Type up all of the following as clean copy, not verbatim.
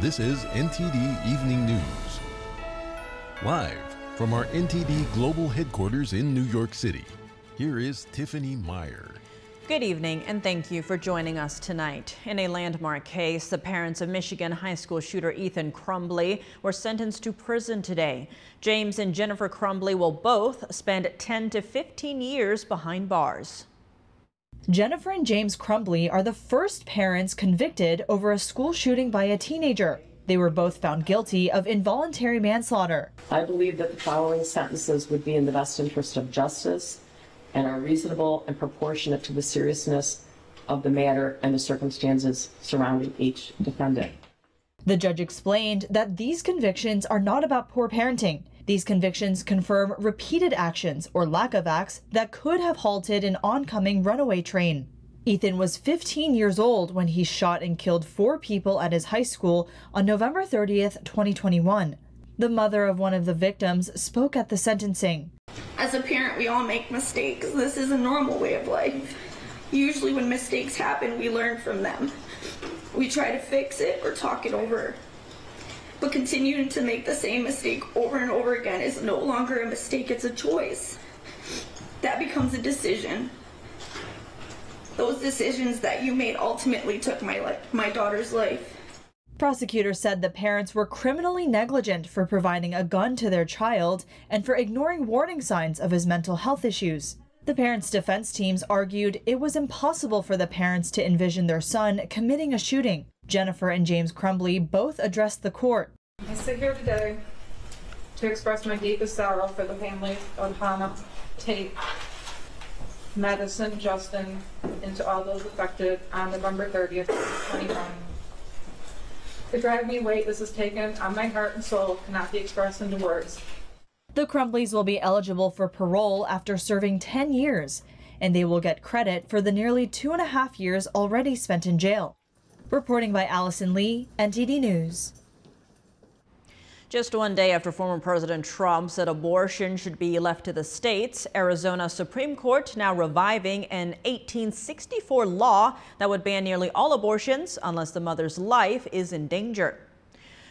This is NTD Evening News. Live from our NTD Global Headquarters in New York City, here is Tiffany Meyer. Good evening, and thank you for joining us tonight. In a landmark case, the parents of Michigan high school shooter Ethan Crumbley were sentenced to prison today. James and Jennifer Crumbley will both spend 10 to 15 years behind bars. Jennifer and James Crumbley are the first parents convicted over a school shooting by a teenager. They were both found guilty of involuntary manslaughter. I believe that the following sentences would be in the best interest of justice and are reasonable and proportionate to the seriousness of the matter and the circumstances surrounding each defendant. The judge explained that these convictions are not about poor parenting. These convictions confirm repeated actions or lack of acts that could have halted an oncoming runaway train. Ethan was 15 years old when he shot and killed 4 people at his high school on November 30th, 2021. The mother of one of the victims spoke at the sentencing. As a parent, we all make mistakes. This is a normal way of life. Usually when mistakes happen, we learn from them. We try to fix it or talk it over. But continuing to make the same mistake over and over again is no longer a mistake, it's a choice. That becomes a decision. Those decisions that you made ultimately took my daughter's life. Prosecutors said the parents were criminally negligent for providing a gun to their child and for ignoring warning signs of his mental health issues. The parents' defense teams argued it was impossible for the parents to envision their son committing a shooting. Jennifer and James Crumbley both addressed the court. I sit here today to express my deepest sorrow for the family of Hannah, Tate, Madison, Justin, and to all those affected on November 30th, 2021. The driving weight this has taken on my heart and soul cannot be expressed into words. The Crumbleys will be eligible for parole after serving 10 years, and they will get credit for the nearly 2.5 years already spent in jail. Reporting by Allison Lee, NTD News. Just one day after former President Trump said abortion should be left to the states, Arizona Supreme Court now reviving an 1864 law that would ban nearly all abortions unless the mother's life is in danger.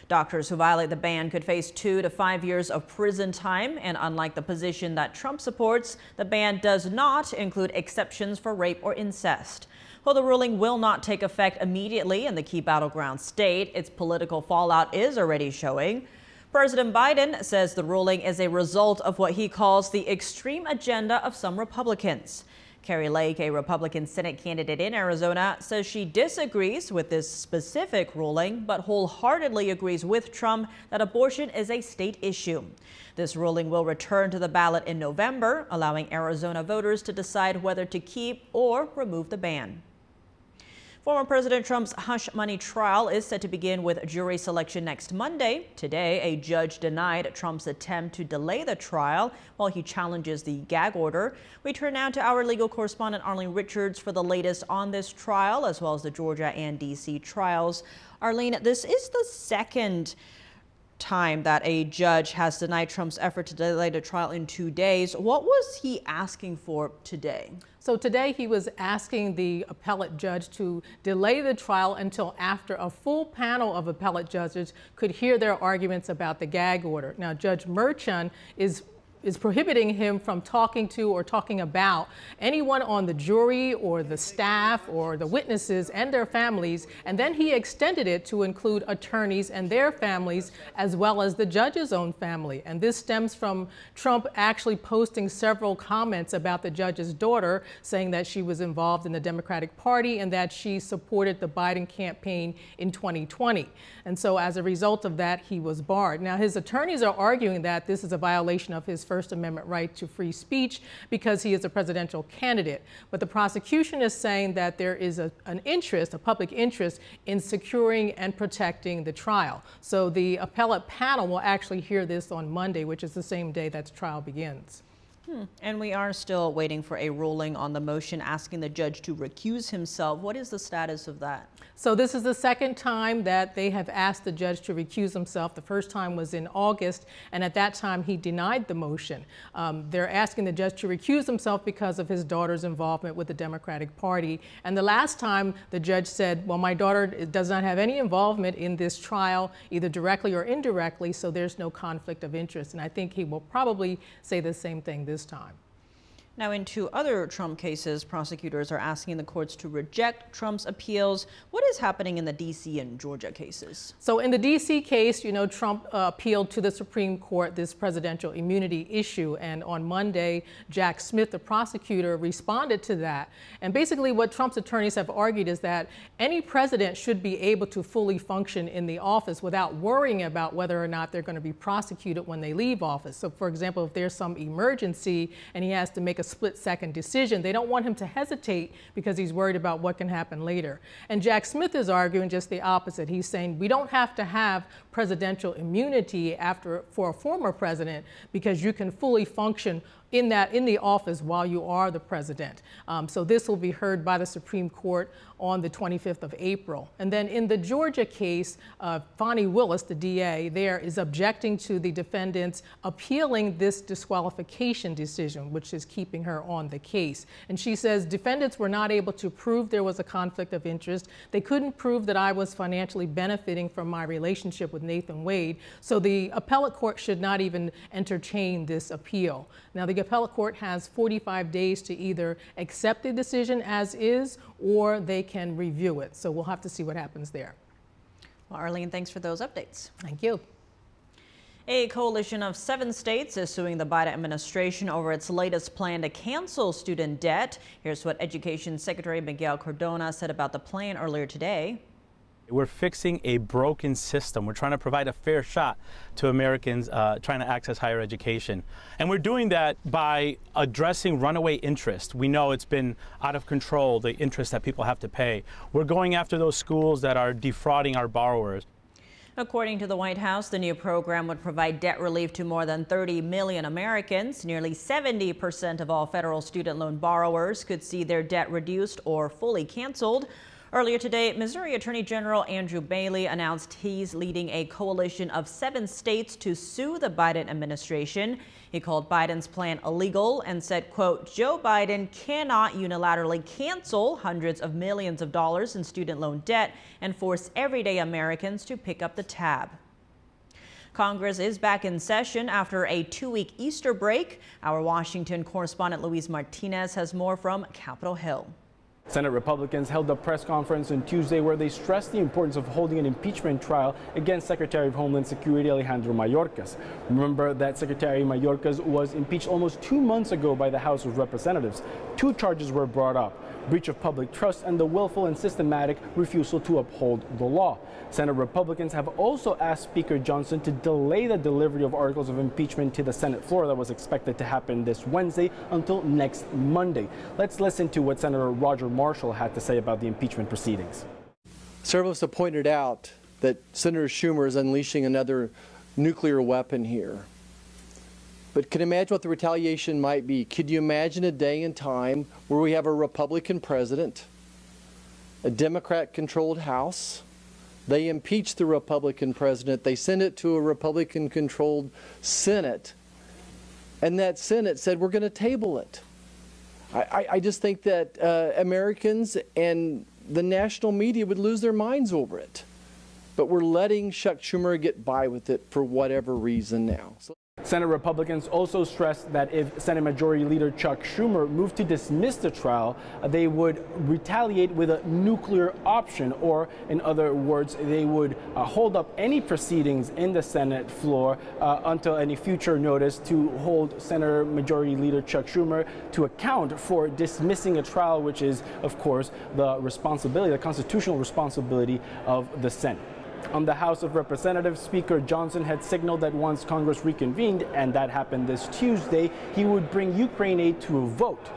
Doctors who violate the ban could face 2 to 5 years of prison time, and unlike the position that Trump supports, the ban does not include exceptions for rape or incest. While the ruling will not take effect immediately in the key battleground state, its political fallout is already showing. President Biden says the ruling is a result of what he calls the extreme agenda of some Republicans. Carrie Lake, a Republican Senate candidate in Arizona, says she disagrees with this specific ruling, but wholeheartedly agrees with Trump that abortion is a state issue. This ruling will return to the ballot in November, allowing Arizona voters to decide whether to keep or remove the ban. Former President Trump's hush money trial is set to begin with jury selection next Monday. Today, a judge denied Trump's attempt to delay the trial while he challenges the gag order. We turn now to our legal correspondent Arlene Richards for the latest on this trial, as well as the Georgia and D.C. trials. Arlene, this is the second time that a judge has denied Trump's effort to delay the trial in 2 days. What was he asking for today? So today he was asking the appellate judge to delay the trial until after a full panel of appellate judges could hear their arguments about the gag order. Now, Judge Merchan is prohibiting him from talking to or talking about anyone on the jury or the staff or the witnesses and their families. And then he extended it to include attorneys and their families, as well as the judge's own family. And this stems from Trump actually posting several comments about the judge's daughter, saying that she was involved in the Democratic Party and that she supported the Biden campaign in 2020. And so as a result of that, he was barred. Now, his attorneys are arguing that this is a violation of his First Amendment right to free speech because he is a presidential candidate. But the prosecution is saying that there is an interest, a public interest, in securing and protecting the trial. So the appellate panel will actually hear this on Monday, which is the same day that the trial begins. And we are still waiting for a ruling on the motion asking the judge to recuse himself. What is the status of that? So this is the second time that they have asked the judge to recuse himself. The first time was in August, and at that time he denied the motion. They're asking the judge to recuse himself because of his daughter's involvement with the Democratic Party. And the last time the judge said, well, my daughter does not have any involvement in this trial, either directly or indirectly, so there's no conflict of interest. And I think he will probably say the same thing this time. Now, in two other Trump cases, prosecutors are asking the courts to reject Trump's appeals. What is happening in the D.C. and Georgia cases? So in the D.C. case, you know, Trump appealed to the Supreme Court this presidential immunity issue. And on Monday, Jack Smith, the prosecutor, responded to that. And basically what Trump's attorneys have argued is that any president should be able to fully function in the office without worrying about whether or not they're going to be prosecuted when they leave office. So, for example, if there's some emergency and he has to make a split-second decision, they don't want him to hesitate because he's worried about what can happen later. And Jack Smith is arguing just the opposite. He's saying we don't have to have presidential immunity for a former president because you can fully function in the office while you are the president. So this will be heard by the Supreme Court on the 25th of April. And then in the Georgia case, Fani Willis, the DA there, is objecting to the defendants appealing this disqualification decision, which is keeping her on the case. And she says defendants were not able to prove there was a conflict of interest. They couldn't prove that I was financially benefiting from my relationship with Nathan Wade. So the appellate court should not even entertain this appeal. Now, the appellate court has 45 days to either accept the decision as is or they can review it. So we'll have to see what happens there. Well, Arlene, thanks for those updates. Thank you. A coalition of 7 states is suing the Biden administration over its latest plan to cancel student debt. Here's what Education Secretary Miguel Cardona said about the plan earlier today. We're fixing a broken system. We're trying to provide a fair shot to Americans trying to access higher education. And we're doing that by addressing runaway interest. We know it's been out of control, the interest that people have to pay. We're going after those schools that are defrauding our borrowers. According to the White House, the new program would provide debt relief to more than 30 million Americans. Nearly 70% of all federal student loan borrowers could see their debt reduced or fully canceled. Earlier today, Missouri Attorney General Andrew Bailey announced he's leading a coalition of 7 states to sue the Biden administration. He called Biden's plan illegal and said, quote, Joe Biden cannot unilaterally cancel hundreds of millions of dollars in student loan debt and force everyday Americans to pick up the tab. Congress is back in session after a 2-week Easter break. Our Washington correspondent Luis Martinez has more from Capitol Hill. Senate Republicans held a press conference on Tuesday where they stressed the importance of holding an impeachment trial against Secretary of Homeland Security Alejandro Mayorkas. Remember that Secretary Mayorkas was impeached almost 2 months ago by the House of Representatives. 2 charges were brought up: breach of public trust and the willful and systematic refusal to uphold the law. Senate Republicans have also asked Speaker Johnson to delay the delivery of articles of impeachment to the Senate floor that was expected to happen this Wednesday until next Monday. Let's listen to what Senator Roger Marshall had to say about the impeachment proceedings. Several of us have pointed out that Senator Schumer is unleashing another nuclear weapon here. But can you imagine what the retaliation might be? Could you imagine a day and time where we have a Republican president, a Democrat-controlled House, they impeach the Republican president, they send it to a Republican-controlled Senate, and that Senate said, we're going to table it. I just think that Americans and the national media would lose their minds over it. But we're letting Chuck Schumer get by with it for whatever reason now. Senate Republicans also stressed that if Senate Majority Leader Chuck Schumer moved to dismiss the trial, they would retaliate with a nuclear option, or in other words, they would hold up any proceedings in the Senate floor until any future notice to hold Senate Majority Leader Chuck Schumer to account for dismissing a trial, which is, of course, the responsibility, the constitutional responsibility of the Senate. On the House of Representatives, Speaker Johnson had signaled that once Congress reconvened, and that happened this Tuesday, he would bring Ukraine aid to a vote.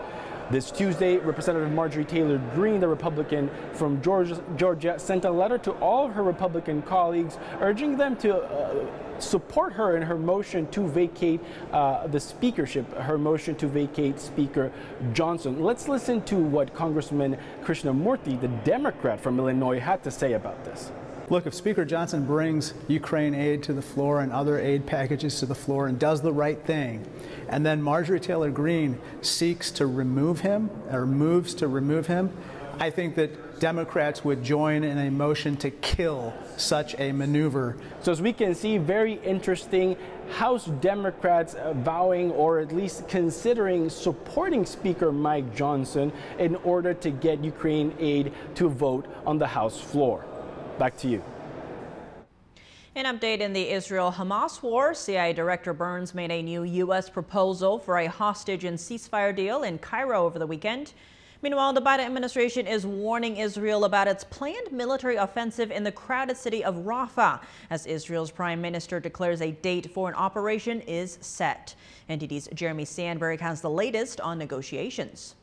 This Tuesday, Representative Marjorie Taylor Greene, the Republican from Georgia, sent a letter to all of her Republican colleagues urging them to support her in her motion to vacate the speakership, her motion to vacate Speaker Johnson. Let's listen to what Congressman Krishnamurthy, the Democrat from Illinois, had to say about this. Look, if Speaker Johnson brings Ukraine aid to the floor and other aid packages to the floor and does the right thing, and then Marjorie Taylor Greene seeks to remove him or moves to remove him, I think that Democrats would join in a motion to kill such a maneuver. So as we can see, very interesting. House Democrats vowing or at least considering supporting Speaker Mike Johnson in order to get Ukraine aid to vote on the House floor. Back to you. An update in the Israel-Hamas war. CIA Director Burns made a new U.S. proposal for a hostage and ceasefire deal in Cairo over the weekend. Meanwhile, the Biden administration is warning Israel about its planned military offensive in the crowded city of Rafah, as Israel's prime minister declares a date for an operation is set. NTD's Jeremy Sandberg has the latest on negotiations.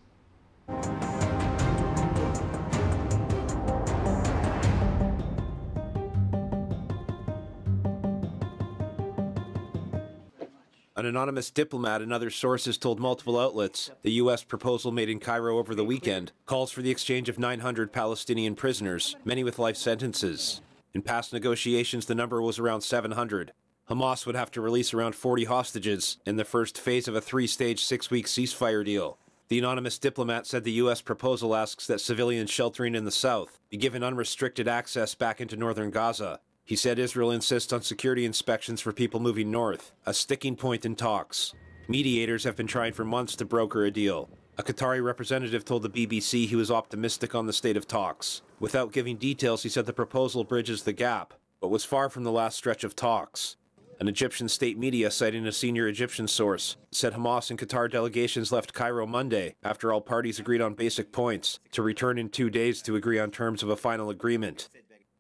An anonymous diplomat and other sources told multiple outlets the U.S. proposal made in Cairo over the weekend calls for the exchange of 900 Palestinian prisoners, many with life sentences. In past negotiations, the number was around 700. Hamas would have to release around 40 hostages in the first phase of a three-stage 6-week ceasefire deal. The anonymous diplomat said the U.S. proposal asks that civilians sheltering in the south be given unrestricted access back into northern Gaza. He said Israel insists on security inspections for people moving north, a sticking point in talks. Mediators have been trying for months to broker a deal. A Qatari representative told the BBC he was optimistic on the state of talks. Without giving details, he said the proposal bridges the gap, but was far from the last stretch of talks. An Egyptian state media, citing a senior Egyptian source, said Hamas and Qatar delegations left Cairo Monday after all parties agreed on basic points, to return in 2 days to agree on terms of a final agreement.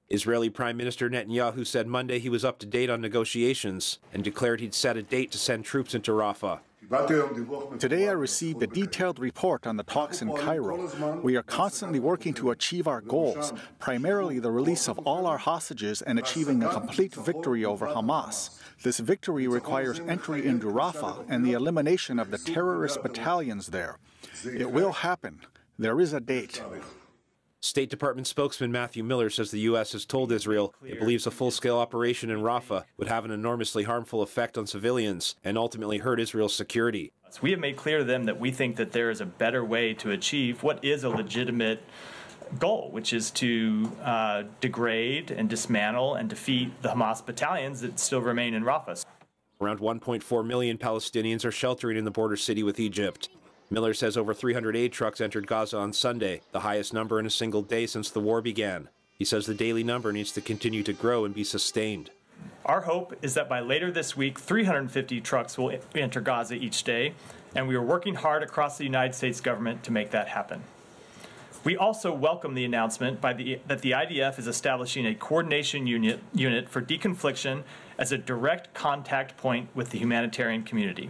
Israeli Prime Minister Netanyahu said Monday he was up to date on negotiations and declared he'd set a date to send troops into Rafah. Today I received a detailed report on the talks in Cairo. We are constantly working to achieve our goals, primarily the release of all our hostages and achieving a complete victory over Hamas. This victory requires entry into Rafah and the elimination of the terrorist battalions there. It will happen. There is a date. State Department spokesman Matthew Miller says the U.S. has told Israel it believes a full-scale operation in Rafah would have an enormously harmful effect on civilians and ultimately hurt Israel's security. So we have made clear to them that we think that there is a better way to achieve what is a legitimate goal, which is to degrade and dismantle and defeat the Hamas battalions that still remain in Rafah. Around 1.4 million Palestinians are sheltering in the border city with Egypt. Miller says over 300 aid trucks entered Gaza on Sunday, the highest number in a single day since the war began. He says the daily number needs to continue to grow and be sustained. Our hope is that by later this week, 350 trucks will enter Gaza each day, and we are working hard across the United States government to make that happen. We also welcome the announcement that the IDF is establishing a coordination unit for deconfliction as a direct contact point with the humanitarian community.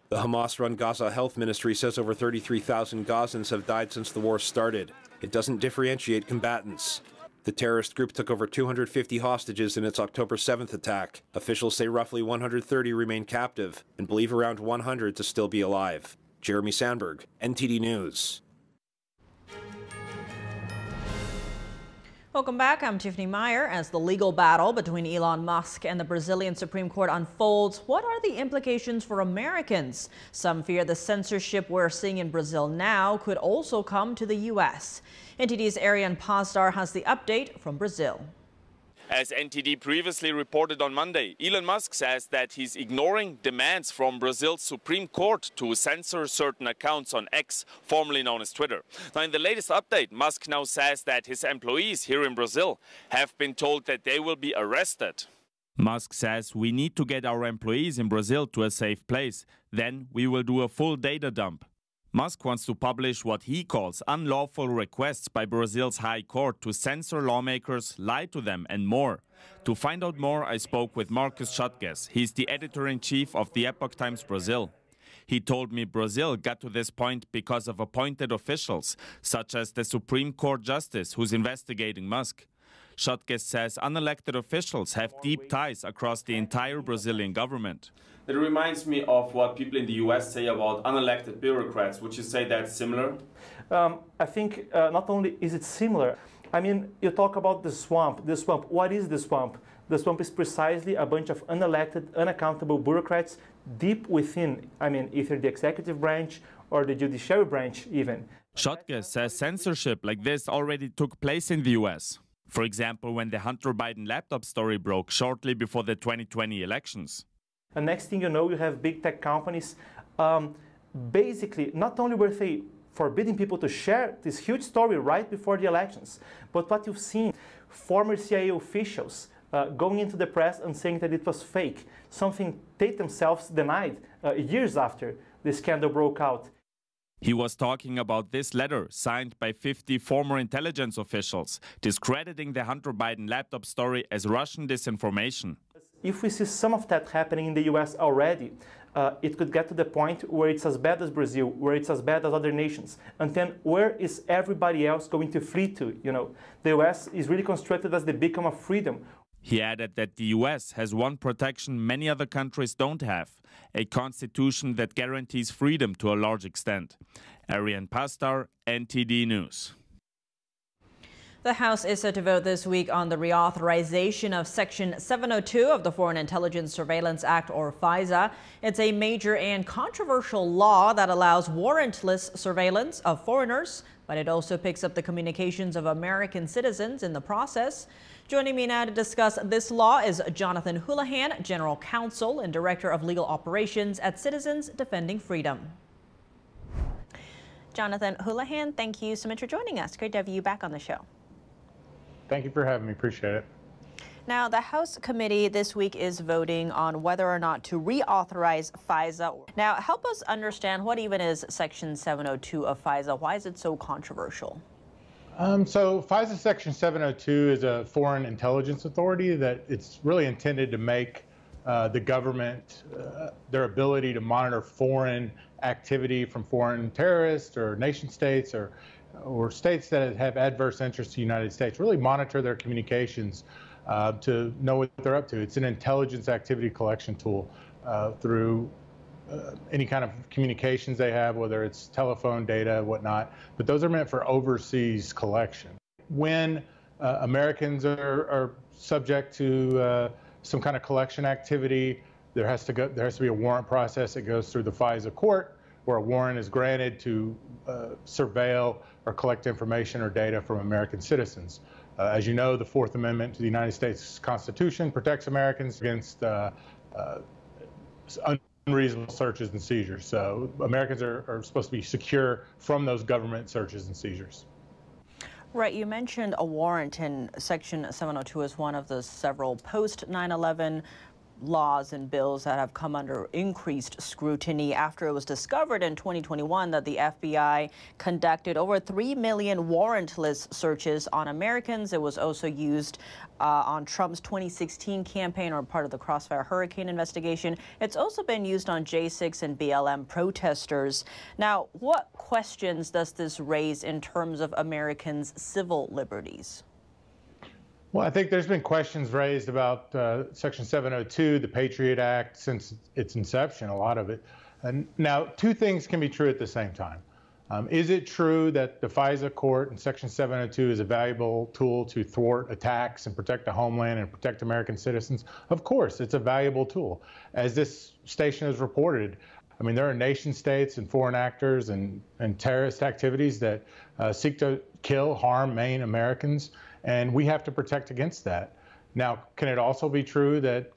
The Hamas-run Gaza Health Ministry says over 33,000 Gazans have died since the war started. It doesn't differentiate combatants. The terrorist group took over 250 hostages in its October 7th attack. Officials say roughly 130 remain captive and believe around 100 to still be alive. Jeremy Sandberg, NTD News. Welcome back. I'm Tiffany Meyer. As the legal battle between Elon Musk and the Brazilian Supreme Court unfolds, what are the implications for Americans? Some fear the censorship we're seeing in Brazil now could also come to the U.S. NTD's Ariane Pazdar has the update from Brazil. As NTD previously reported on Monday, Elon Musk says that he's ignoring demands from Brazil's Supreme Court to censor certain accounts on X, formerly known as Twitter. Now, in the latest update, Musk now says that his employees here in Brazil have been told that they will be arrested. Musk says we need to get our employees in Brazil to a safe place. Then we will do a full data dump. Musk wants to publish what he calls unlawful requests by Brazil's High Court to censor lawmakers, lie to them, and more. To find out more, I spoke with Marcus Schattges. He's the editor-in-chief of the Epoch Times Brazil. He told me Brazil got to this point because of appointed officials, such as the Supreme Court Justice who's investigating Musk. Schottke says unelected officials have deep ties across the entire Brazilian government. That reminds me of what people in the US say about unelected bureaucrats. Would you say that's similar? I think not only is it similar, I mean, you talk about the swamp. The swamp, what is the swamp? The swamp is precisely a bunch of unelected, unaccountable bureaucrats deep within, I mean, either the executive branch or the judiciary branch even. Schottke says censorship like this already took place in the US. For example, when the Hunter Biden laptop story broke shortly before the 2020 elections. And next thing you know, you have big tech companies basically, not only were they forbidding people to share this huge story right before the elections, but what you've seen, former CIA officials going into the press and saying that it was fake, something they themselves denied years after the scandal broke out. He was talking about this letter signed by 50 former intelligence officials, discrediting the Hunter Biden laptop story as Russian disinformation. If we see some of that happening in the US already, it could get to the point where it's as bad as Brazil, where it's as bad as other nations. And then where is everybody else going to flee to? You know, the US is really constructed as the beacon of freedom. He added that the US has one protection many other countries don't have, a constitution that guarantees freedom to a large extent. Arian Pastar, NTD News. The House is set to vote this week on the reauthorization of Section 702 of the Foreign Intelligence Surveillance Act, or FISA. It's a major and controversial law that allows warrantless surveillance of foreigners, but it also picks up the communications of American citizens in the process. Joining me now to discuss this law is Jonathan Houlihan, General Counsel and Director of Legal Operations at Citizens Defending Freedom. Jonathan Houlihan, thank you so much for joining us. Great to have you back on the show. Thank you for having me. Appreciate it. Now, the House committee this week is voting on whether or not to reauthorize FISA. Now, help us understand what even is Section 702 of FISA. Why is it so controversial? So FISA Section 702 is a foreign intelligence authority that it's really intended to make the government, their ability to monitor foreign activity from foreign terrorists or nation states or states that have adverse interests to the United States, really monitor their communications to know what they're up to. It's an intelligence activity collection tool through any kind of communications they have, whether it's telephone data, whatnot, but those are meant for overseas collection. When Americans are subject to some kind of collection activity, there has to be a warrant process that goes through the FISA court, where a warrant is granted to surveil or collect information or data from American citizens. As you know, the Fourth Amendment to the United States Constitution protects Americans against unreasonable searches and seizures. So Americans are supposed to be secure from those government searches and seizures. Right, you mentioned a warrant, and Section 702 is one of the several post-9/11 laws and bills that have come under increased scrutiny after it was discovered in 2021 that the FBI conducted over 3 million warrantless searches on Americans. It was also used on Trump's 2016 campaign, or part of the Crossfire Hurricane investigation. It's also been used on J6 and BLM protesters. Now, what questions does this raise in terms of Americans' civil liberties? Well, I think there's been questions raised about Section 702, the Patriot Act, since its inception, a lot of it. And now, two things can be true at the same time. Is it true that the FISA court and Section 702 is a valuable tool to thwart attacks and protect the homeland and protect American citizens? Of course, it's a valuable tool. As this station has reported, I mean, there are nation states and foreign actors and terrorist activities that seek to kill, harm, maim Americans, and we have to protect against that. Now, can it also be true that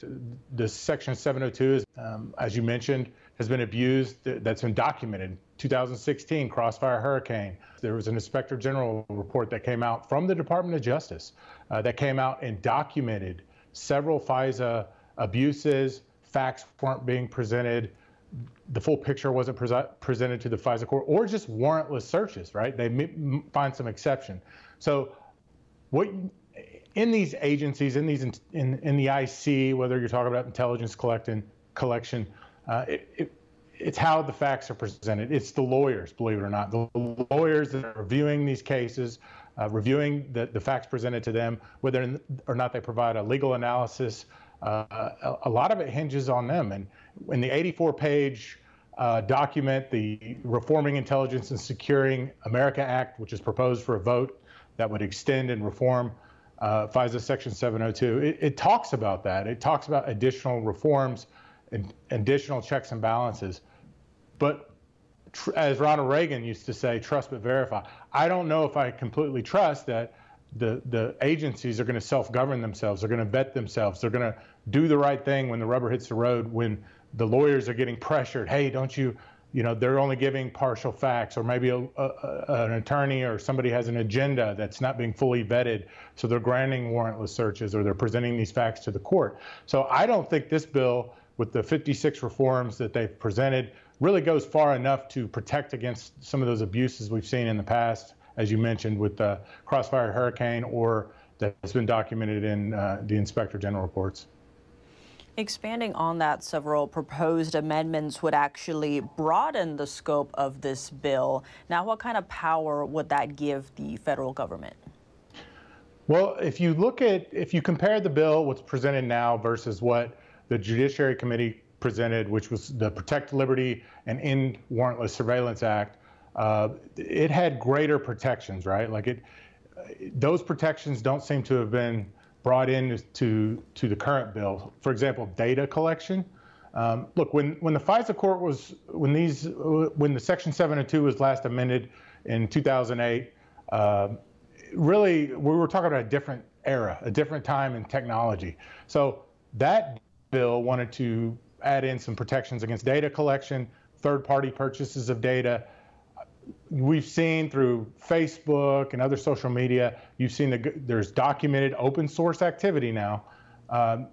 the Section 702, is, as you mentioned, has been abused? That's been documented. 2016 Crossfire Hurricane. There was an Inspector General report that came out from the Department of Justice that came out and documented several FISA abuses. Facts weren't being presented. The full picture wasn't presented to the FISA court, or just warrantless searches, right? They find some exception. So what in these agencies, in the IC, whether you're talking about intelligence collection, it's how the facts are presented. It's the lawyers, believe it or not, the lawyers that are reviewing these cases, reviewing the facts presented to them, whether or not they provide a legal analysis. A lot of it hinges on them. And in the 84-page document, the Reforming Intelligence and Securing America Act, which is proposed for a vote that would extend and reform FISA Section 702, it talks about that. It talks about additional reforms and additional checks and balances. But as Ronald Reagan used to say, trust but verify. I don't know if I completely trust that the agencies are going to self-govern themselves. They're going to vet themselves. They're going to do the right thing when the rubber hits the road, when the lawyers are getting pressured. Hey, don't you know, they're only giving partial facts, or maybe an attorney or somebody has an agenda that's not being fully vetted, so they're granting warrantless searches or they're presenting these facts to the court. So I don't think this bill, with the 56 reforms that they've presented, really goes far enough to protect against some of those abuses we've seen in the past, as you mentioned, with the Crossfire Hurricane, or that's been documented in the Inspector General reports. Expanding on that, several proposed amendments would actually broaden the scope of this bill. Now, what kind of power would that give the federal government? Well, if you compare the bill, what's presented now versus what the Judiciary Committee presented, which was the Protect Liberty and End Warrantless Surveillance Act, it had greater protections, right? Like those protections don't seem to have been brought in to the current bill. For example, data collection. Look, when the FISA court was, when the Section 702 was last amended in 2008, really we were talking about a different era, a different time in technology. So that bill wanted to add in some protections against data collection, third-party purchases of data. We've seen through Facebook and other social media, you've seen there's documented open source activity now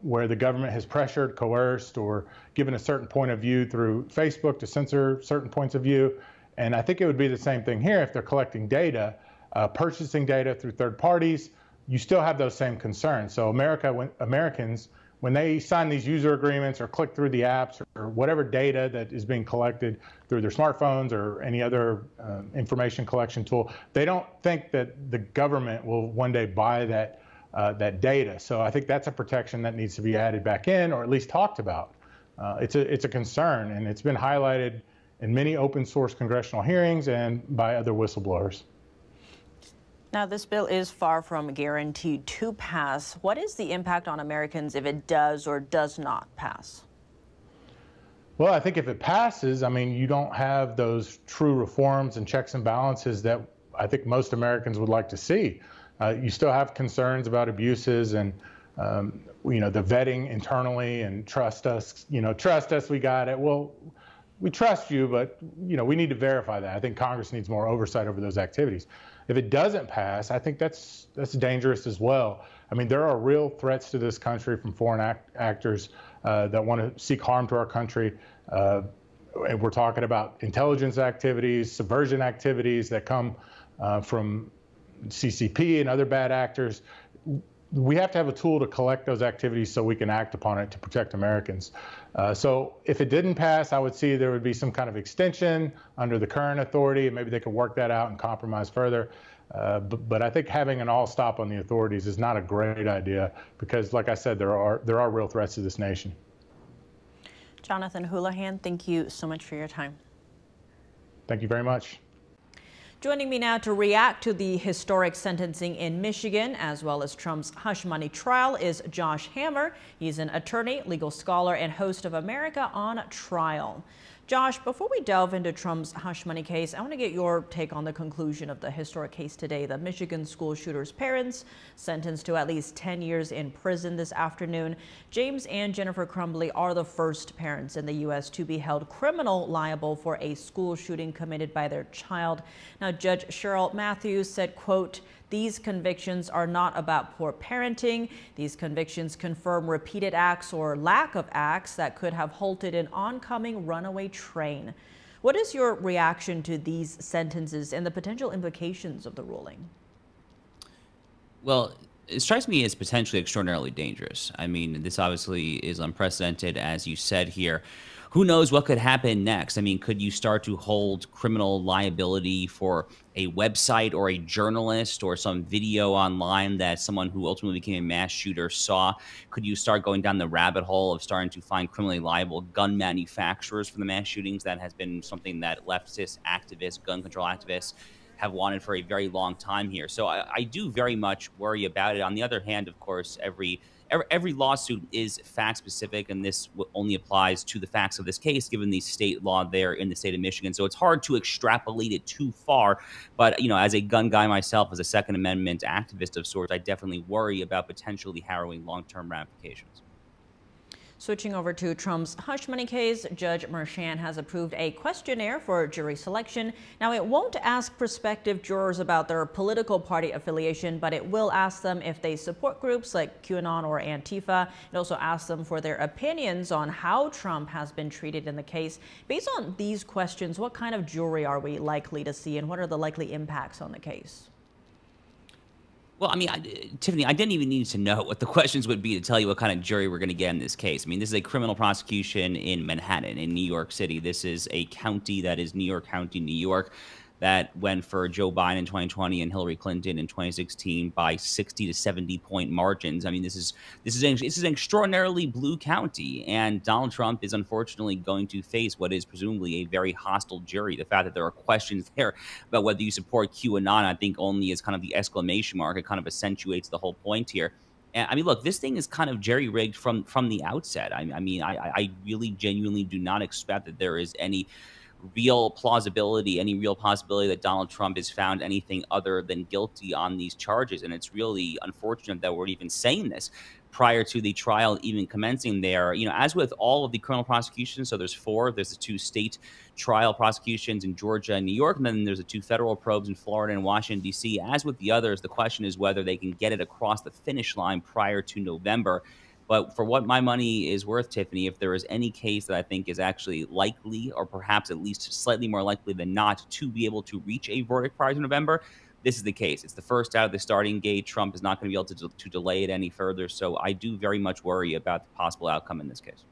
where the government has pressured, coerced, or given a certain point of view through Facebook to censor certain points of view. And I think it would be the same thing here if they're collecting data, purchasing data through third parties. You still have those same concerns. So Americans, when they sign these user agreements or click through the apps or whatever data that is being collected through their smartphones or any other information collection tool, they don't think that the government will one day buy that data. So I think that's a protection that needs to be added back in, or at least talked about. It's a concern, and it's been highlighted in many open source congressional hearings and by other whistleblowers. Now, this bill is far from guaranteed to pass. What is the impact on Americans if it does or does not pass? Well, I think if it passes, I mean, you don't have those true reforms and checks and balances that I think most Americans would like to see. You still have concerns about abuses and, you know, the vetting internally and trust us, we got it. Well, we trust you, but, you know, we need to verify that. I think Congress needs more oversight over those activities. If it doesn't pass, I think that's dangerous as well. I mean, there are real threats to this country from foreign actors that want to seek harm to our country. And we're talking about intelligence activities, subversion activities that come from CCP and other bad actors. We have to have a tool to collect those activities so we can act upon it to protect Americans. So if it didn't pass, I would see there would be some kind of extension under the current authority, and maybe they could work that out and compromise further. But I think having an all stop on the authorities is not a great idea because, like I said, there are real threats to this nation. Jonathan Houlihan, thank you so much for your time. Thank you very much. Joining me now to react to the historic sentencing in Michigan, as well as Trump's hush money trial, is Josh Hammer. He's an attorney, legal scholar, and host of America on Trial. Josh, before we delve into Trump's hush money case, I want to get your take on the conclusion of the historic case today. The Michigan school shooter's parents sentenced to at least 10 years in prison this afternoon. James and Jennifer Crumbley are the first parents in the U.S. to be held criminal liable for a school shooting committed by their child. Now, Judge Cheryl Matthews said, quote, "These convictions are not about poor parenting. These convictions confirm repeated acts or lack of acts that could have halted an oncoming runaway train." What is your reaction to these sentences and the potential implications of the ruling? Well, it strikes me as potentially extraordinarily dangerous. I mean, this obviously is unprecedented, as you said here. who knows what could happen next? I mean, could you start to hold criminal liability for a website or a journalist or some video online that someone who ultimately became a mass shooter saw? Could you start going down the rabbit hole of starting to find criminally liable gun manufacturers for the mass shootings? That has been something that leftist activists, gun control activists, have wanted for a very long time here. So I do very much worry about it. On the other hand, of course, every lawsuit is fact specific, and this only applies to the facts of this case, given the state law there in the state of Michigan. So it's hard to extrapolate it too far. But, you know, as a gun guy myself, as a Second Amendment activist of sorts, I definitely worry about potentially harrowing long-term ramifications. Switching over to Trump's hush money case, Judge Merchan has approved a questionnaire for jury selection. Now, it won't ask prospective jurors about their political party affiliation, but it will ask them if they support groups like QAnon or Antifa. It also asks them for their opinions on how Trump has been treated in the case. Based on these questions, what kind of jury are we likely to see, and what are the likely impacts on the case? Well, I mean, Tiffany, I didn't even need to know what the questions would be to tell you what kind of jury we're going to get in this case. I mean, this is a criminal prosecution in Manhattan, in New York City. This is a county that is New York County, New York, that went for Joe Biden in 2020 and Hillary Clinton in 2016 by 60 to 70 point margins. I mean, this is an extraordinarily blue county, and Donald Trump is unfortunately going to face what is presumably a very hostile jury. The fact that there are questions there about whether you support QAnon, I think only is kind of the exclamation mark. It kind of accentuates the whole point here. And I mean, look, this thing is kind of jerry-rigged from the outset. I mean, I really genuinely do not expect that there is any real plausibility, any real possibility that Donald Trump is found anything other than guilty on these charges. And it's really unfortunate that we're even saying this prior to the trial even commencing there. You know, as with all of the criminal prosecutions, so there's four, there's the 2 state trial prosecutions in Georgia and New York, and then there's the 2 federal probes in Florida and Washington, D.C. As with the others, the question is whether they can get it across the finish line prior to November. But for what my money is worth, Tiffany, if there is any case that I think is actually likely, or perhaps at least slightly more likely than not, to be able to reach a verdict prior to November, this is the case. It's the first out of the starting gate. Trump is not going to be able to delay it any further. So I do very much worry about the possible outcome in this case.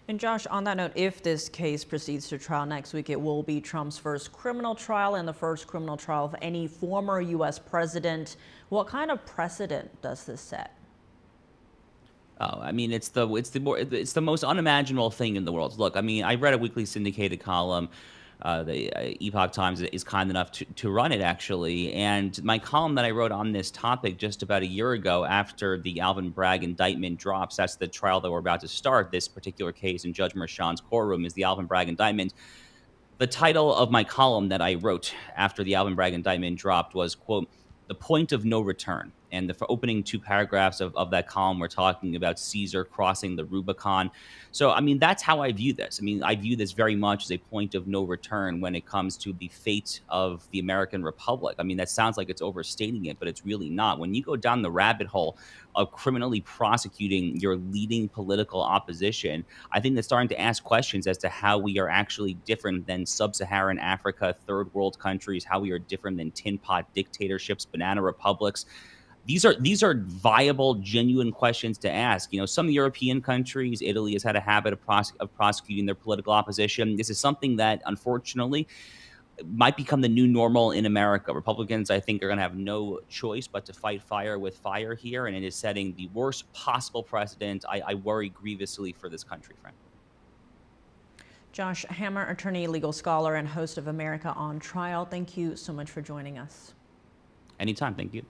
And Josh, on that note, if this case proceeds to trial next week, it will be Trump's first criminal trial and the first criminal trial of any former U.S. president. What kind of precedent does this set? Oh, I mean, it's the most unimaginable thing in the world. Look, I mean, I read a weekly syndicated column. The Epoch Times is kind enough to run it, actually. And my column that I wrote on this topic just about a year ago after the Alvin Bragg indictment drops, that's the trial that we're about to start, this particular case in Judge Merchan's courtroom, is the Alvin Bragg indictment. The title of my column that I wrote after the Alvin Bragg indictment dropped was, quote, "The Point of No Return." And the opening 2 paragraphs of that column were talking about Caesar crossing the Rubicon. So, I mean, that's how I view this. I mean, I view this very much as a point of no return when it comes to the fate of the American Republic. I mean, that sounds like it's overstating it, but it's really not. When you go down the rabbit hole of criminally prosecuting your leading political opposition, I think that's starting to ask questions as to how we are actually different than sub-Saharan Africa, third world countries, how we are different than tin pot dictatorships, banana republics. These are viable, genuine questions to ask. You know, some European countries, Italy has had a habit of prosecuting their political opposition. This is something that, unfortunately, might become the new normal in America. Republicans, I think, are going to have no choice but to fight fire with fire here, and it is setting the worst possible precedent. I worry grievously for this country, frankly. Josh Hammer, attorney, legal scholar, and host of America on Trial. Thank you so much for joining us. Anytime. Thank you.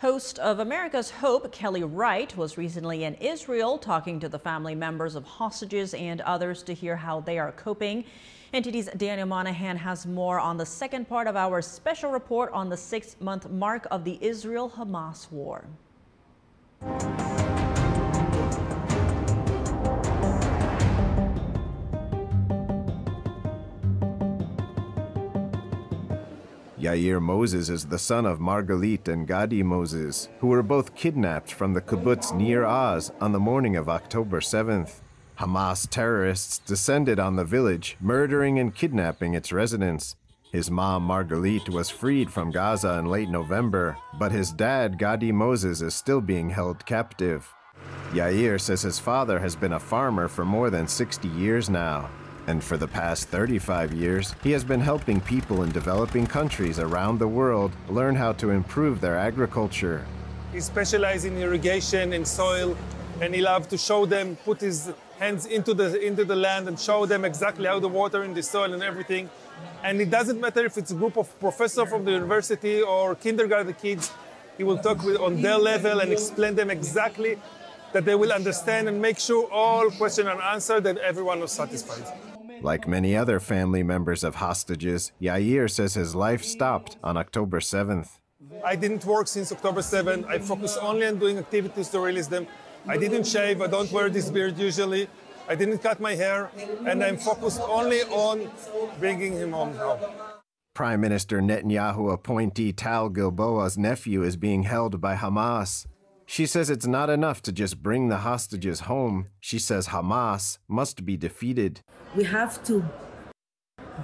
Host of America's Hope, Kelly Wright, was recently in Israel talking to the family members of hostages and others to hear how they are coping. NTD's Daniel Monahan has more on the second part of our special report on the 6-month mark of the Israel-Hamas war. Yair Moses is the son of Margalit and Gadi Moses, who were both kidnapped from the kibbutz Nir Oz on the morning of October 7th. Hamas terrorists descended on the village, murdering and kidnapping its residents. His mom, Margalit, was freed from Gaza in late November, but his dad, Gadi Moses, is still being held captive. Yair says his father has been a farmer for more than 60 years now. And for the past 35 years, he has been helping people in developing countries around the world learn how to improve their agriculture. He specializes in irrigation and soil, and he loves to show them, put his hands into the land and show them exactly how the water in the soil and everything. And it doesn't matter if it's a group of professors from the university or kindergarten kids. He will talk on their level and explain them exactly that they will understand and make sure all questions are answered and everyone was satisfied. Like many other family members of hostages, Yair says his life stopped on October 7th. I didn't work since October 7th. I focus only on doing activities to release them. I didn't shave. I don't wear this beard usually. I didn't cut my hair. And I'm focused only on bringing him home now. Prime Minister Netanyahu appointee Tal Gilboa's nephew is being held by Hamas. She says it's not enough to just bring the hostages home. She says Hamas must be defeated. We have to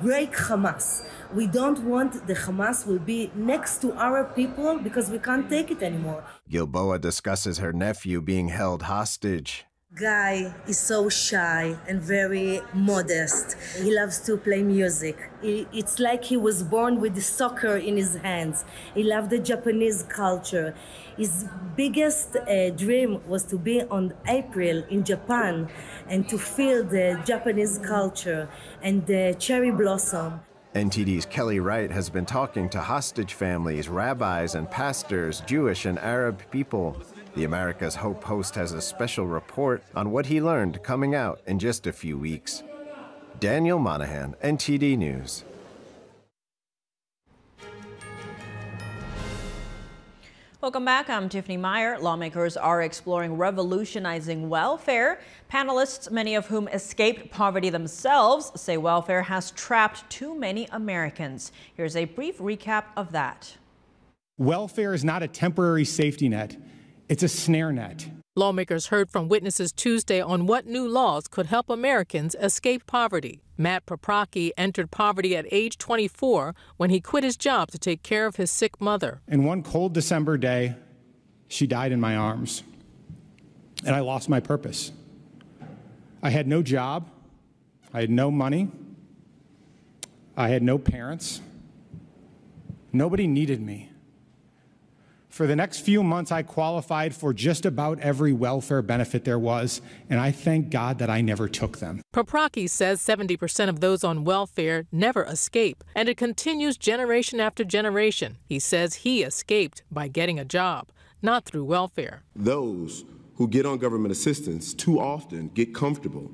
break Hamas. We don't want the Hamas will be next to our people because we can't take it anymore. Gilboa discusses her nephew being held hostage. Guy is so shy and very modest. He loves to play music. It's like he was born with the soccer in his hands. He loved the Japanese culture. His biggest dream was to be on April in Japan and to feel the Japanese culture and the cherry blossom. NTD's Kelly Wright has been talking to hostage families, rabbis and pastors, Jewish and Arab people. The America's Hope host has a special report on what he learned coming out in just a few weeks. Daniel Monahan, NTD News. Welcome back. I'm Tiffany Meyer. Lawmakers are exploring revolutionizing welfare. Panelists, many of whom escaped poverty themselves, say welfare has trapped too many Americans. Here's a brief recap of that. Welfare is not a temporary safety net. It's a snare net. Lawmakers heard from witnesses Tuesday on what new laws could help Americans escape poverty. Matt Paprocki entered poverty at age 24 when he quit his job to take care of his sick mother. And one cold December day, she died in my arms, and I lost my purpose. I had no job. I had no money. I had no parents. Nobody needed me. For the next few months, I qualified for just about every welfare benefit there was, and I thank God that I never took them. Paprocki says 70% of those on welfare never escape, and it continues generation after generation. He says he escaped by getting a job, not through welfare. Those who get on government assistance too often get comfortable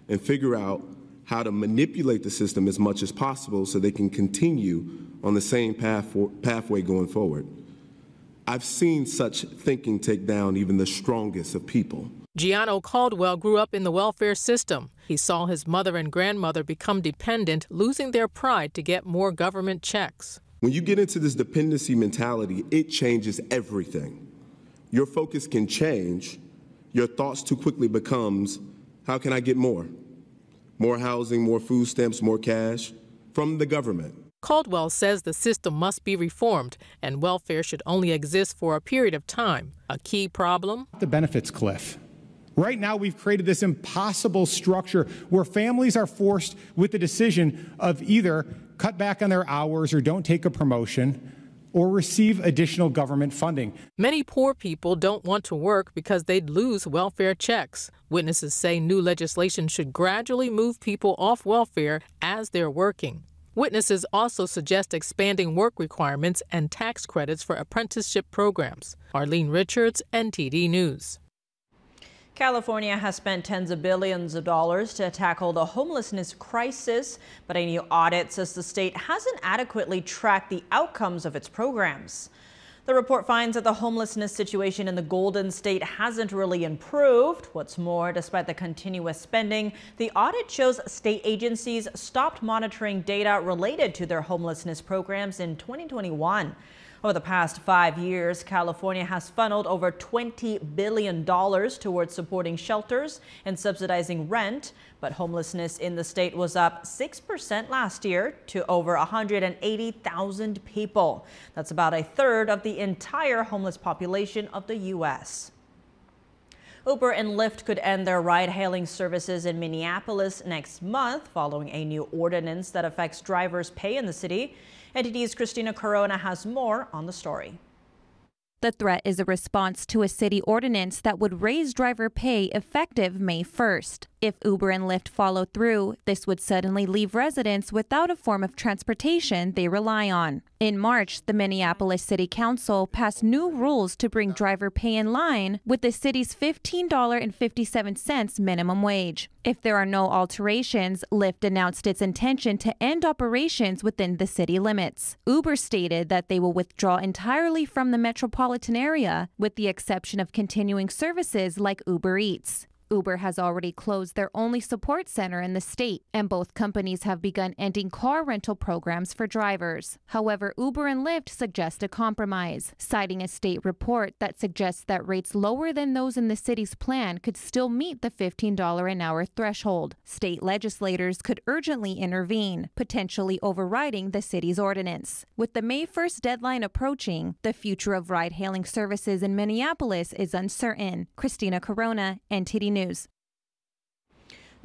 and figure out how to manipulate the system as much as possible so they can continue on the same pathway going forward. I've seen such thinking take down even the strongest of people. Gianno Caldwell grew up in the welfare system. He saw his mother and grandmother become dependent, losing their pride to get more government checks. When you get into this dependency mentality, it changes everything. Your focus can change. Your thoughts too quickly becomes, how can I get more? More housing, more food stamps, more cash from the government. Caldwell says the system must be reformed and welfare should only exist for a period of time. A key problem? The benefits cliff. Right now, we've created this impossible structure where families are forced with the decision of either cut back on their hours or don't take a promotion or receive additional government funding. Many poor people don't want to work because they'd lose welfare checks. Witnesses say new legislation should gradually move people off welfare as they're working. Witnesses also suggest expanding work requirements and tax credits for apprenticeship programs. Arlene Richards, NTD News. California has spent tens of billions of dollars to tackle the homelessness crisis, but a new audit says the state hasn't adequately tracked the outcomes of its programs. The report finds that the homelessness situation in the Golden State hasn't really improved. What's more, despite the continuous spending, the audit shows state agencies stopped monitoring data related to their homelessness programs in 2021. Over the past 5 years, California has funneled over $20 billion towards supporting shelters and subsidizing rent, but homelessness in the state was up 6% last year to over 180,000 people. That's about a third of the entire homeless population of the U.S. Uber and Lyft could end their ride-hailing services in Minneapolis next month following a new ordinance that affects drivers' pay in the city. NTD's Christina Corona has more on the story. The threat is a response to a city ordinance that would raise driver pay effective May 1st. If Uber and Lyft follow through, this would suddenly leave residents without a form of transportation they rely on. In March, the Minneapolis City Council passed new rules to bring driver pay in line with the city's $15.57 minimum wage. If there are no alterations, Lyft announced its intention to end operations within the city limits. Uber stated that they will withdraw entirely from the metropolitan area, with the exception of continuing services like Uber Eats. Uber has already closed their only support center in the state, and both companies have begun ending car rental programs for drivers. However, Uber and Lyft suggest a compromise, citing a state report that suggests that rates lower than those in the city's plan could still meet the $15 an hour threshold. State legislators could urgently intervene, potentially overriding the city's ordinance. With the May 1st deadline approaching, the future of ride-hailing services in Minneapolis is uncertain. Christina Corona, NTD News.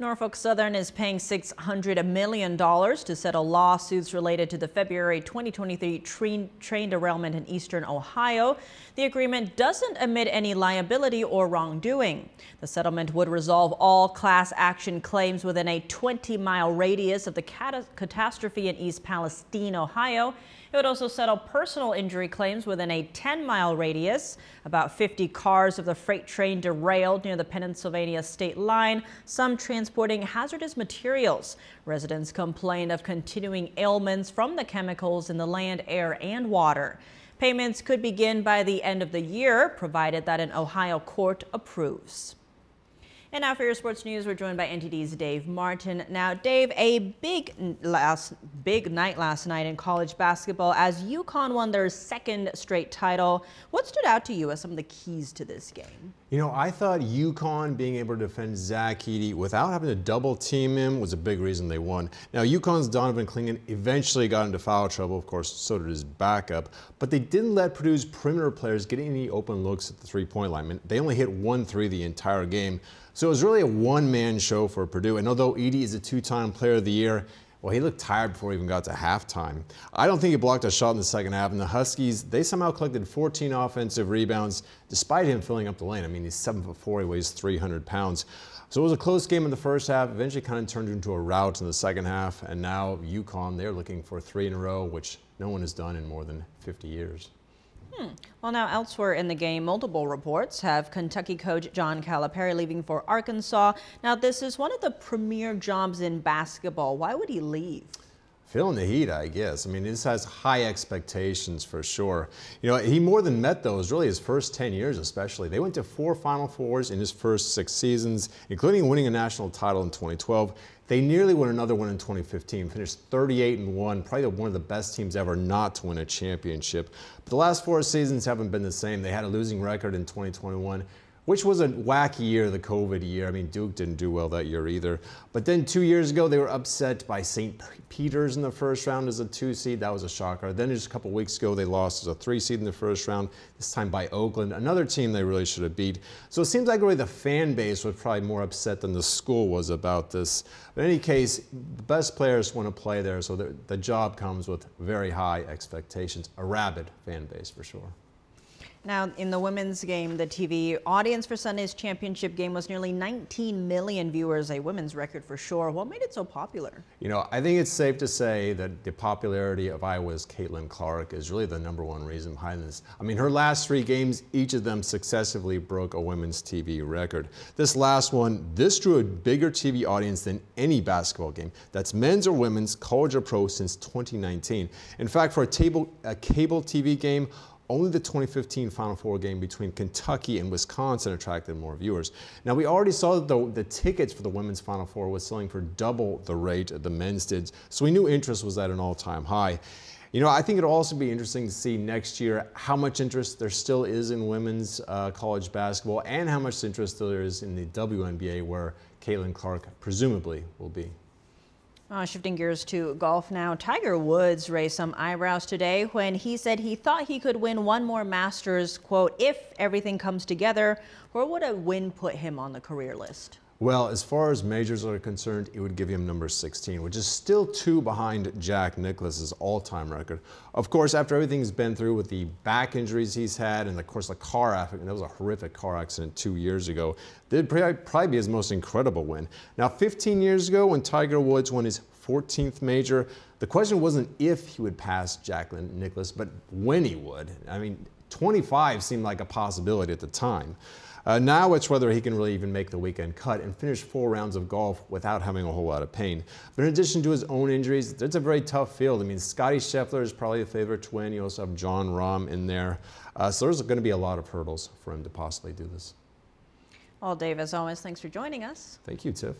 Norfolk Southern is paying $600 million to settle lawsuits related to the February 2023 train derailment in eastern Ohio. The agreement doesn't admit any liability or wrongdoing. The settlement would resolve all class action claims within a 20-mile radius of the catastrophe in East Palestine, Ohio. It would also settle personal injury claims within a 10-mile radius. About 50 cars of the freight train derailed near the Pennsylvania state line, some transporting hazardous materials. Residents complained of continuing ailments from the chemicals in the land, air, and water. Payments could begin by the end of the year, provided that an Ohio court approves. And now for your sports news, we're joined by NTD's Dave Martin. Now, Dave, a big night last night in college basketball as UConn won their second straight title. What stood out to you as some of the keys to this game? You know, I thought UConn being able to defend Zach Edey without having to double team him was a big reason they won. Now, UConn's Donovan Clingan eventually got into foul trouble. Of course, so did his backup. But they didn't let Purdue's perimeter players get any open looks at the three-point line. I mean, they only hit 1 3 the entire game. So it was really a one-man show for Purdue. And although Edey is a 2-time player of the year, well, he looked tired before he even got to halftime. I don't think he blocked a shot in the second half. And the Huskies, they somehow collected 14 offensive rebounds, despite him filling up the lane. I mean, he's 7'4", he weighs 300 pounds. So it was a close game in the first half, eventually kind of turned into a rout in the second half. And now UConn, they're looking for 3 in a row, which no one has done in more than 50 years. Well, now elsewhere in the game, multiple reports have Kentucky coach John Calipari leaving for Arkansas. Now, this is one of the premier jobs in basketball. Why would he leave? Feeling the heat, I guess. I mean, this has high expectations for sure. You know, he more than met those, really his first 10 years especially. They went to 4 Final Fours in his first 6 seasons, including winning a national title in 2012. They nearly won another one in 2015, finished 38-1, probably one of the best teams ever not to win a championship. But the last 4 seasons haven't been the same. They had a losing record in 2021, which was a wacky year, the COVID year. I mean, Duke didn't do well that year either. But then 2 years ago, they were upset by St. Peter's in the first round as a 2 seed. That was a shocker. Then just a couple weeks ago, they lost as a 3 seed in the first round, this time by Oakland, another team they really should have beat. So it seems like really the fan base was probably more upset than the school was about this. But in any case, the best players want to play there, so the job comes with very high expectations. A rabid fan base for sure. Now, in the women's game, the TV audience for Sunday's championship game was nearly 19 million viewers, a women's record for sure. What made it so popular? You know, I think it's safe to say that the popularity of Iowa's Caitlin Clark is really the #1 reason behind this. I mean, her last 3 games, each of them successively broke a women's TV record. This last one, this drew a bigger TV audience than any basketball game. That's men's or women's, college or pro, since 2019. In fact, for a cable TV game, only the 2015 Final Four game between Kentucky and Wisconsin attracted more viewers. Now, we already saw that the tickets for the women's Final Four was selling for double the rate the men's did, so we knew interest was at an all-time high. You know, I think it'll also be interesting to see next year how much interest there still is in women's college basketball and how much interest there is in the WNBA, where Caitlin Clark presumably will be. Shifting gears to golf now, Tiger Woods raised some eyebrows today when he said he thought he could win one more Masters, quote, if everything comes together. Where would a win put him on the career list? Well, as far as majors are concerned, it would give him number 16, which is still 2 behind Jack Nicklaus's all-time record. Of course, after everything he's been through with the back injuries he's had and, of course, the car accident, that was a horrific car accident 2 years ago, that'd probably be his most incredible win. Now, 15 years ago, when Tiger Woods won his 14th major, the question wasn't if he would pass Jack Nicklaus, but when he would. I mean, 25 seemed like a possibility at the time. Now it's whether he can really even make the weekend cut and finish 4 rounds of golf without having a whole lot of pain. But in addition to his own injuries, it's a very tough field. I mean, Scottie Scheffler is probably a favorite to win. You also have John Rahm in there. So there's going to be a lot of hurdles for him to possibly do this. Well, Dave, as always, thanks for joining us. Thank you, Tiff.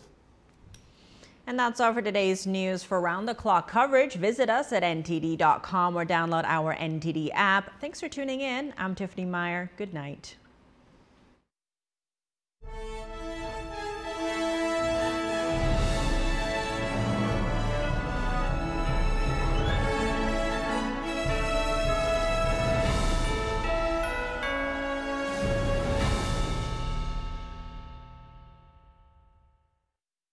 And that's all for today's news. For round-the-clock coverage, visit us at ntd.com or download our NTD app. Thanks for tuning in. I'm Tiffany Meyer. Good night.